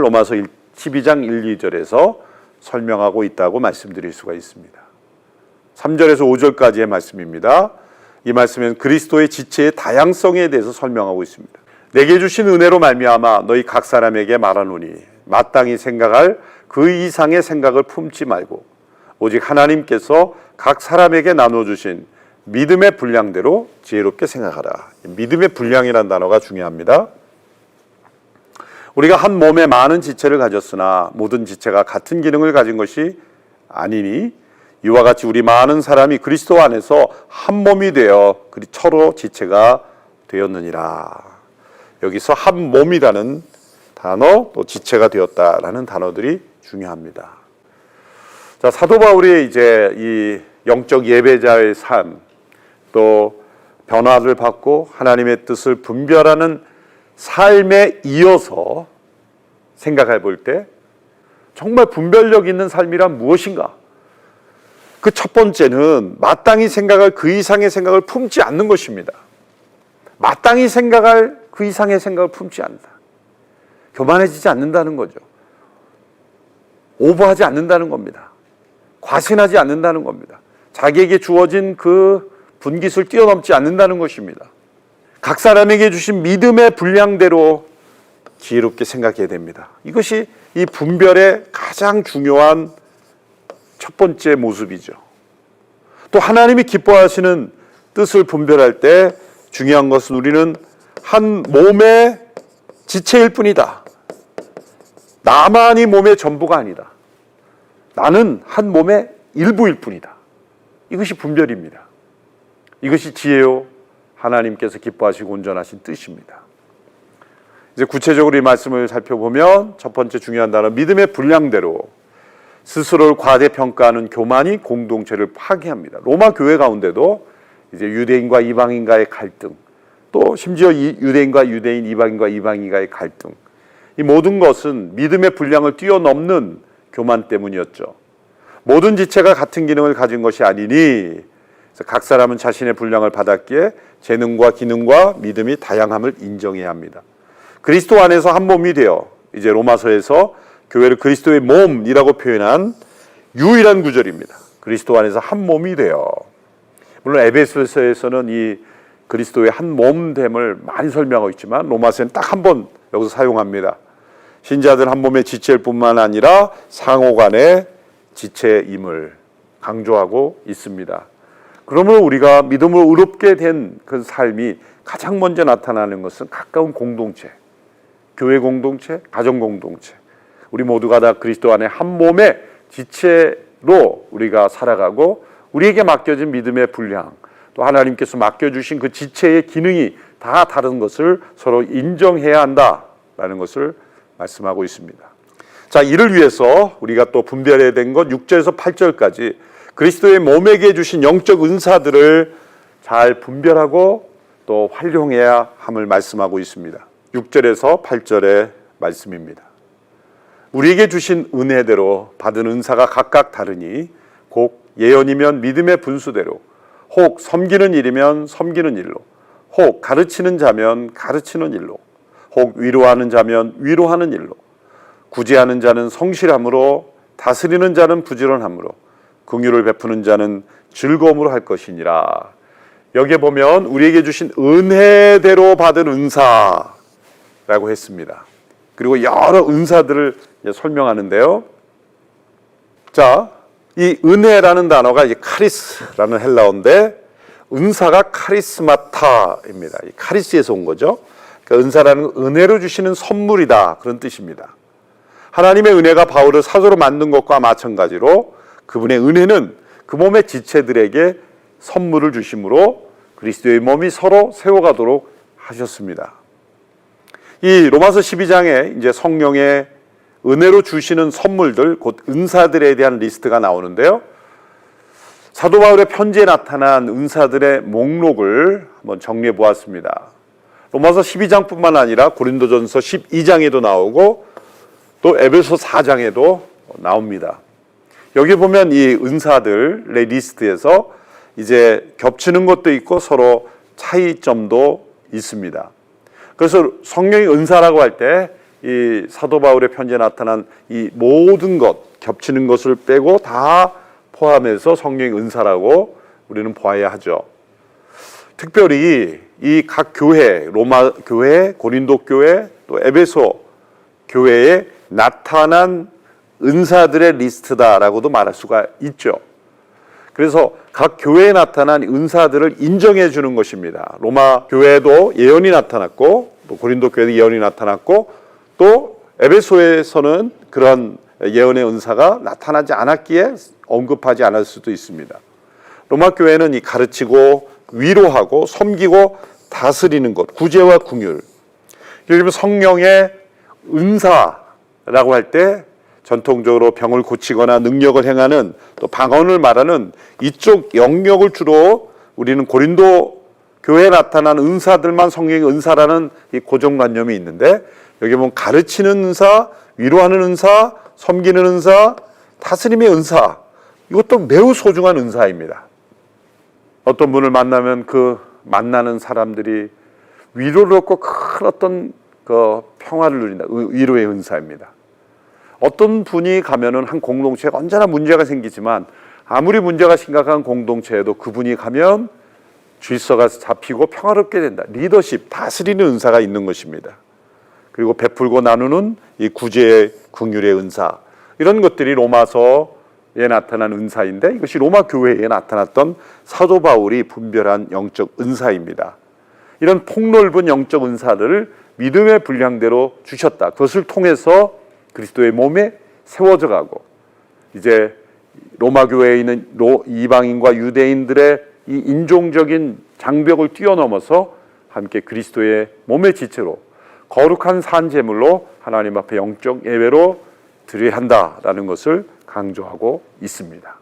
로마서 12장 1, 2절에서 설명하고 있다고 말씀드릴 수가 있습니다. 3절에서 5절까지의 말씀입니다. 이 말씀은 그리스도의 지체의 다양성에 대해서 설명하고 있습니다. 내게 주신 은혜로 말미암아 너희 각 사람에게 말하노니 마땅히 생각할 그 이상의 생각을 품지 말고 오직 하나님께서 각 사람에게 나눠주신 믿음의 분량대로 지혜롭게 생각하라. 믿음의 분량이라는 단어가 중요합니다. 우리가 한 몸에 많은 지체를 가졌으나 모든 지체가 같은 기능을 가진 것이 아니니 이와 같이 우리 많은 사람이 그리스도 안에서 한 몸이 되어 서로 지체가 되었느니라. 여기서 한 몸이라는 단어, 또 지체가 되었다라는 단어들이 중요합니다. 자, 사도 바울이 이제 이 영적 예배자의 삶, 또 변화를 받고 하나님의 뜻을 분별하는 삶에 이어서 생각해 볼 때 정말 분별력 있는 삶이란 무엇인가? 그 첫 번째는 마땅히 생각할 그 이상의 생각을 품지 않는 것입니다. 마땅히 생각할 그 이상의 생각을 품지 않는다. 교만해지지 않는다는 거죠. 오버하지 않는다는 겁니다. 과신하지 않는다는 겁니다. 자기에게 주어진 그 분깃을 뛰어넘지 않는다는 것입니다. 각 사람에게 주신 믿음의 분량대로 지혜롭게 생각해야 됩니다. 이것이 이 분별의 가장 중요한 첫 번째 모습이죠. 또 하나님이 기뻐하시는 뜻을 분별할 때 중요한 것은 우리는 한 몸의 지체일 뿐이다. 나만이 몸의 전부가 아니다. 나는 한 몸의 일부일 뿐이다. 이것이 분별입니다. 이것이 지혜요 하나님께서 기뻐하시고 온전하신 뜻입니다. 이제 구체적으로 이 말씀을 살펴보면 첫 번째 중요한 단어 믿음의 분량대로 스스로를 과대평가하는 교만이 공동체를 파괴합니다. 로마 교회 가운데도 이제 유대인과 이방인과의 갈등, 또 심지어 유대인과 유대인, 이방인과 이방인과의 갈등, 이 모든 것은 믿음의 분량을 뛰어넘는 교만 때문이었죠. 모든 지체가 같은 기능을 가진 것이 아니니 각 사람은 자신의 분량을 받았기에 재능과 기능과 믿음이 다양함을 인정해야 합니다. 그리스도 안에서 한 몸이 되어 이제 로마서에서 교회를 그리스도의 몸이라고 표현한 유일한 구절입니다. 그리스도 안에서 한 몸이 되어. 물론 에베소서에서는 이 그리스도의 한 몸됨을 많이 설명하고 있지만 로마서는 딱 한 번 여기서 사용합니다. 신자들 한 몸의 지체일 뿐만 아니라 상호간의 지체임을 강조하고 있습니다. 그러므로 우리가 믿음으로 의롭게 된 그 삶이 가장 먼저 나타나는 것은 가까운 공동체, 교회 공동체, 가정 공동체. 우리 모두가 다 그리스도 안에 한 몸의 지체로 우리가 살아가고 우리에게 맡겨진 믿음의 분량, 또 하나님께서 맡겨주신 그 지체의 기능이 다 다른 것을 서로 인정해야 한다라는 것을 말씀하고 있습니다. 자, 이를 위해서 우리가 또 분별해야 된 것 6절에서 8절까지 그리스도의 몸에게 주신 영적 은사들을 잘 분별하고 또 활용해야 함을 말씀하고 있습니다. 6절에서 8절의 말씀입니다. 우리에게 주신 은혜대로 받은 은사가 각각 다르니 곧 예언이면 믿음의 분수대로, 혹 섬기는 일이면 섬기는 일로, 혹 가르치는 자면 가르치는 일로, 혹 위로하는 자면 위로하는 일로, 구제하는 자는 성실함으로, 다스리는 자는 부지런함으로, 긍휼을 베푸는 자는 즐거움으로 할 것이니라. 여기에 보면 우리에게 주신 은혜대로 받은 은사라고 했습니다. 그리고 여러 은사들을 설명하는데요. 자, 이 은혜라는 단어가 이제 카리스라는 헬라어인데 은사가 카리스마타입니다. 이 카리스에서 온 거죠. 그러니까 은사라는 은혜로 주시는 선물이다, 그런 뜻입니다. 하나님의 은혜가 바울을 사도로 만든 것과 마찬가지로 그분의 은혜는 그 몸의 지체들에게 선물을 주심으로 그리스도의 몸이 서로 세워가도록 하셨습니다. 이 로마서 12장에 이제 성령의 은혜로 주시는 선물들, 곧 은사들에 대한 리스트가 나오는데요. 사도 바울의 편지에 나타난 은사들의 목록을 한번 정리해 보았습니다. 로마서 12장뿐만 아니라 고린도전서 12장에도 나오고 또 에베소 4장에도 나옵니다. 여기 보면 이 은사들의 리스트에서 이제 겹치는 것도 있고 서로 차이점도 있습니다. 그래서 성령의 은사라고 할 때 이 사도 바울의 편지에 나타난 이 모든 것, 겹치는 것을 빼고 다 포함해서 성령의 은사라고 우리는 보아야 하죠. 특별히 이 각 교회, 로마 교회, 고린도 교회, 또 에베소 교회에 나타난 은사들의 리스트다라고도 말할 수가 있죠. 그래서 각 교회에 나타난 은사들을 인정해 주는 것입니다. 로마 교회도 예언이 나타났고, 또 고린도 교회도 예언이 나타났고, 또 에베소에서는 그런 예언의 은사가 나타나지 않았기에 언급하지 않을 수도 있습니다. 로마 교회는 이 가르치고 위로하고 섬기고 다스리는 것, 구제와 긍휼. 예를 들면 성령의 은사라고 할 때 전통적으로 병을 고치거나 능력을 행하는, 또 방언을 말하는 이쪽 영역을 주로 우리는 고린도 교회에 나타난 은사들만 성령의 은사라는 이 고정관념이 있는데, 여기 보면 가르치는 은사, 위로하는 은사, 섬기는 은사, 다스림의 은사, 이것도 매우 소중한 은사입니다. 어떤 분을 만나면 그 만나는 사람들이 위로를 얻고 큰 어떤 그 평화를 누린다. 위로의 은사입니다. 어떤 분이 가면은 한 공동체가 언제나 문제가 생기지만, 아무리 문제가 심각한 공동체에도 그분이 가면 질서가 잡히고 평화롭게 된다. 리더십, 다스리는 은사가 있는 것입니다. 그리고 베풀고 나누는 이 구제의 긍휼의 은사, 이런 것들이 로마서에 나타난 은사인데, 이것이 로마 교회에 나타났던 사도 바울이 분별한 영적 은사입니다. 이런 폭넓은 영적 은사를 믿음의 분량대로 주셨다. 그것을 통해서 그리스도의 몸에 세워져 가고, 이제 로마 교회에 있는 이방인과 유대인들의 이 인종적인 장벽을 뛰어넘어서 함께 그리스도의 몸의 지체로 거룩한 산제물로 하나님 앞에 영적 예배로 드려야 한다라는 것을 강조하고 있습니다.